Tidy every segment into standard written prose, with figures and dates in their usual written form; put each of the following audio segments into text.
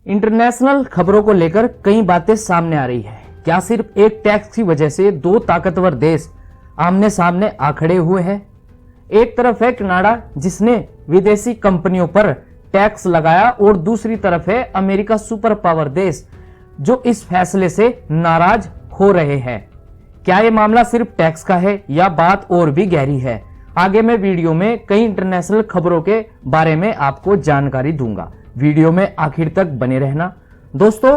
International खबरों को लेकर कई बातें सामने आ रही है। क्या सिर्फ एक टैक्स की वजह से दो ताकतवर देश आमने सामने आ खड़े हुए हैं? एक तरफ है कनाडा जिसने विदेशी कंपनियों पर टैक्स लगाया और दूसरी तरफ है अमेरिका सुपर पावर देश जो इस फैसले से नाराज हो रहे हैं। क्या यह मामला सिर्फ टैक्स का है या बात और भी गहरी है? आगे मैं वीडियो में कई इंटरनेशनल खबरों के बारे में आपको जानकारी दूंगा। वीडियो में आखिर तक बने रहना। दोस्तों,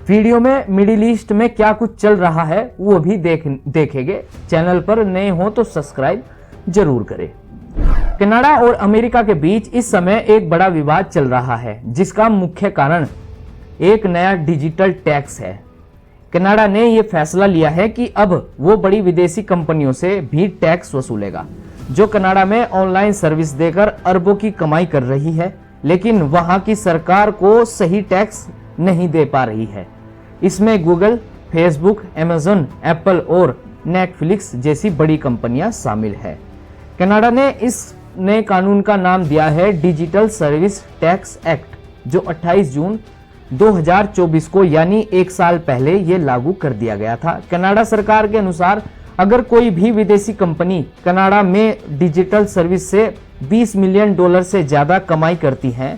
वीडियो में मिडिल ईस्ट में क्या कुछ चल रहा है वो भी देखेंगे। चैनल पर नए हो तो सब्सक्राइब जरूर करें। कनाडा और अमेरिका के बीच इस समय एक बड़ा विवाद चल रहा है जिसका मुख्य कारण एक नया डिजिटल टैक्स है। कनाडा ने यह फैसला लिया है कि अब वो बड़ी विदेशी कंपनियों से भी टैक्स वसूलेगा जो कनाडा में ऑनलाइन सर्विस देकर अरबों की कमाई कर रही है, लेकिन वहां की सरकार को सही टैक्स नहीं दे पा रही है। इसमें गूगल, फेसबुक, अमेज़न, एप्पल और नेटफ्लिक्स जैसी बड़ी कंपनियां शामिल है। कनाडा ने इस नए कानून का नाम दिया है डिजिटल सर्विस टैक्स एक्ट, जो 28 जून 2024 को यानी एक साल पहले ये लागू कर दिया गया था। कनाडा सरकार के अनुसार अगर कोई भी विदेशी कंपनी कनाडा में डिजिटल सर्विस से $20 मिलियन से ज्यादा कमाई करती है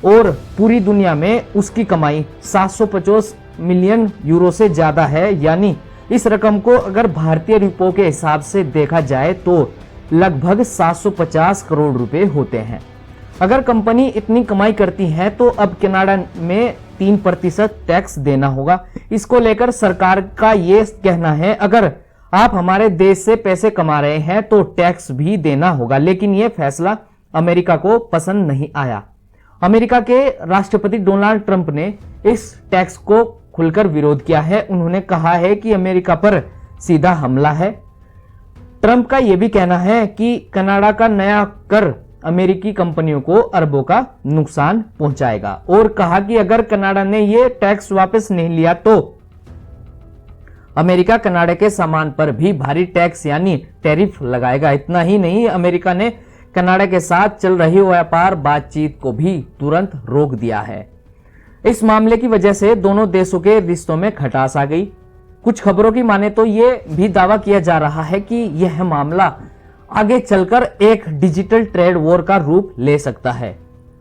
और पूरी दुनिया में उसकी कमाई 750 मिलियन यूरो से ज्यादा है, यानी इस रकम को अगर भारतीय रुपयों के हिसाब से देखा जाए तो लगभग 750 करोड़ रुपए होते हैं। अगर कंपनी इतनी कमाई करती है तो अब कनाडा में 3% टैक्स देना होगा। इसको लेकर सरकार का ये कहना है अगर आप हमारे देश से पैसे कमा रहे हैं तो टैक्स भी देना होगा, लेकिन यह फैसला अमेरिका को पसंद नहीं आया। अमेरिका के राष्ट्रपति डोनाल्ड ट्रंप ने इस टैक्स को खुलकर विरोध किया है। उन्होंने कहा है कि अमेरिका पर सीधा हमला है। ट्रंप का यह भी कहना है कि कनाडा का नया कर अमेरिकी कंपनियों को अरबों का नुकसान पहुंचाएगा और कहा कि अगर कनाडा ने यह टैक्स वापस नहीं लिया तो अमेरिका कनाडा के सामान पर भी भारी टैक्स यानी टैरिफ लगाएगा। इतना ही नहीं, अमेरिका ने कनाडा के साथ चल रही व्यापार बातचीत को भी तुरंत रोक दिया है। इस मामले की वजह से दोनों देशों के रिश्तों में खटास आ गई। कुछ खबरों की माने तो यह भी दावा किया जा रहा है कि यह मामला आगे चलकर एक डिजिटल ट्रेड वॉर का रूप ले सकता है।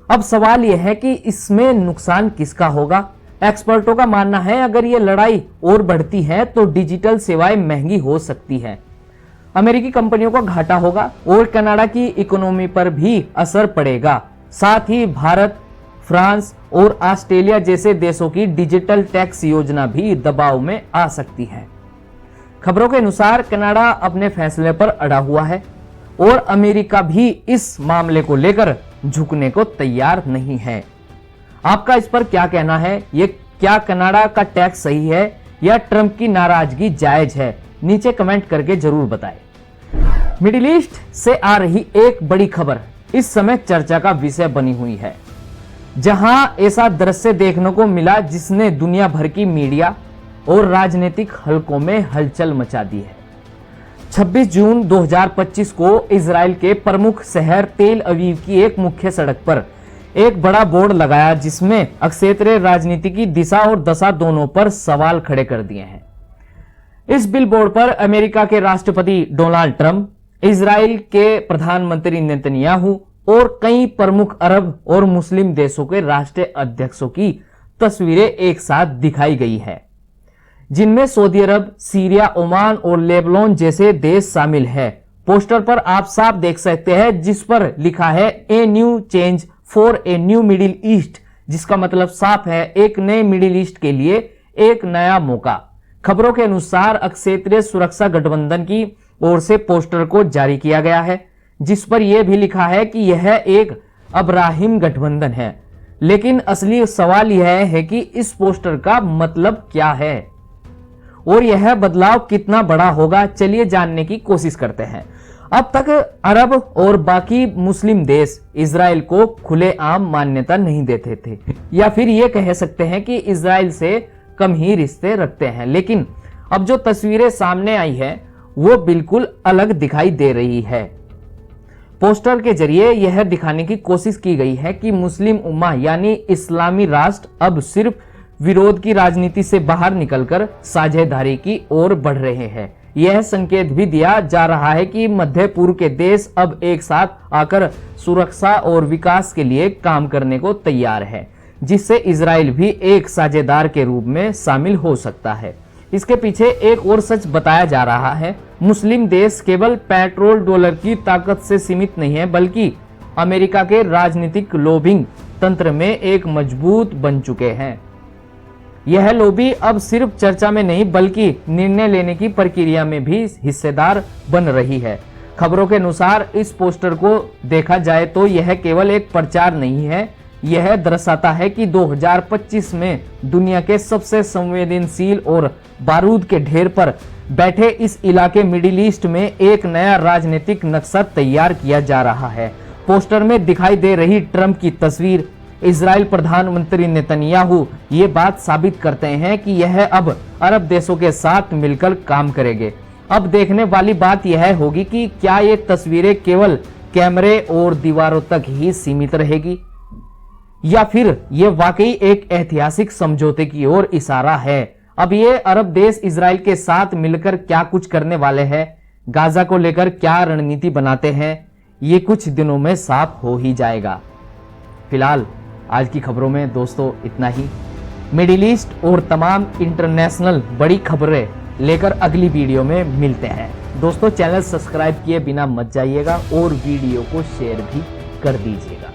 अब सवाल यह है कि इसमें नुकसान किसका होगा? एक्सपर्टों का मानना है अगर ये लड़ाई और बढ़ती है तो डिजिटल सेवाएं महंगी हो सकती हैं, अमेरिकी कंपनियों को घाटा होगा और कनाडा की इकोनॉमी पर भी असर पड़ेगा। साथ ही भारत, फ्रांस और ऑस्ट्रेलिया जैसे देशों की डिजिटल टैक्स योजना भी दबाव में आ सकती है। खबरों के अनुसार कनाडा अपने फैसले पर अड़ा हुआ है और अमेरिका भी इस मामले को लेकर झुकने को तैयार नहीं है। आपका इस पर क्या कहना है? ये क्या कनाडा का टैक्स सही है या ट्रंप की नाराजगी जायज है? नीचे कमेंट करके जरूर बताएं। मिडिल ईस्ट से आ रही एक बड़ी खबर इस समय चर्चा का विषय बनी हुई है, जहां ऐसा दृश्य देखने को मिला जिसने दुनिया भर की मीडिया और राजनीतिक हलकों में हलचल मचा दी है। 26 जून 2025 को इजराइल के प्रमुख शहर तेल अवीव की एक मुख्य सड़क पर एक बड़ा बोर्ड लगाया जिसमें अक्षेत्रीय राजनीति की दिशा और दशा दोनों पर सवाल खड़े कर दिए हैं। इस बिल बोर्ड पर अमेरिका के राष्ट्रपति डोनाल्ड ट्रंप, इजराइल के प्रधानमंत्री नेतन्याहू और कई प्रमुख अरब और मुस्लिम देशों के राष्ट्रीय अध्यक्षों की तस्वीरें एक साथ दिखाई गई है, जिनमें सऊदी अरब, सीरिया, ओमान और लेबनान जैसे देश शामिल है। पोस्टर पर आप साफ देख सकते हैं जिस पर लिखा है a new change for a new middle east, जिसका मतलब साफ है एक नए मिडिल ईस्ट के लिए एक नया मौका। खबरों के अनुसार अक्षेत्रीय सुरक्षा गठबंधन की ओर से पोस्टर को जारी किया गया है, जिस पर यह भी लिखा है कि यह एक अब्राहिम गठबंधन है। लेकिन असली सवाल यह है कि इस पोस्टर का मतलब क्या है और यह बदलाव कितना बड़ा होगा। चलिए जानने की कोशिश करते हैं। अब तक अरब और बाकी मुस्लिम देश इजराइल को खुलेआम मान्यता नहीं देते थे, या फिर ये कह सकते हैं कि इजराइल से कम ही रिश्ते रखते हैं। लेकिन अब जो तस्वीरें सामने आई है वो बिल्कुल अलग दिखाई दे रही है। पोस्टर के जरिए यह दिखाने की कोशिश की गई है कि मुस्लिम उम्मा यानी इस्लामी राष्ट्र अब सिर्फ विरोध की राजनीति से बाहर निकलकर साझेदारी की ओर बढ़ रहे हैं। यह संकेत भी दिया जा रहा है कि मध्य पूर्व के देश अब एक साथ आकर सुरक्षा और विकास के लिए काम करने को तैयार है, जिससे इजराइल भी एक साझेदार के रूप में शामिल हो सकता है। इसके पीछे एक और सच बताया जा रहा है। मुस्लिम देश केवल पेट्रोल डॉलर की ताकत से सीमित नहीं है, बल्कि अमेरिका के राजनीतिक लॉबिंग तंत्र में एक मजबूत बन चुके हैं। यह लॉबी अब सिर्फ चर्चा में नहीं बल्कि निर्णय लेने की प्रक्रिया में भी हिस्सेदार बन रही है। खबरों के अनुसार इस पोस्टर को देखा जाए तो यह केवल एक प्रचार नहीं है, यह दर्शाता है कि 2025 में दुनिया के सबसे संवेदनशील और बारूद के ढेर पर बैठे इस इलाके मिडिल ईस्ट में एक नया राजनीतिक नक्शा तैयार किया जा रहा है। पोस्टर में दिखाई दे रही ट्रंप की तस्वीर, इजराइल प्रधानमंत्री नेतन्याहू ये बात साबित करते हैं कि यह अब अरब देशों के साथ मिलकर काम करेंगे। अब देखने वाली बात यह होगी कि क्या ये तस्वीरें केवल कैमरे और दीवारों तक ही सीमित रहेगी या फिर ये वाकई एक ऐतिहासिक समझौते की ओर इशारा है। अब ये अरब देश इजराइल के साथ मिलकर क्या कुछ करने वाले हैं, गाजा को लेकर क्या रणनीति बनाते हैं, ये कुछ दिनों में साफ हो ही जाएगा। फिलहाल आज की खबरों में दोस्तों इतना ही। मिडिल ईस्ट और तमाम इंटरनेशनल बड़ी खबरें लेकर अगली वीडियो में मिलते हैं। दोस्तों चैनल सब्सक्राइब किए बिना मत जाइएगा और वीडियो को शेयर भी कर दीजिएगा।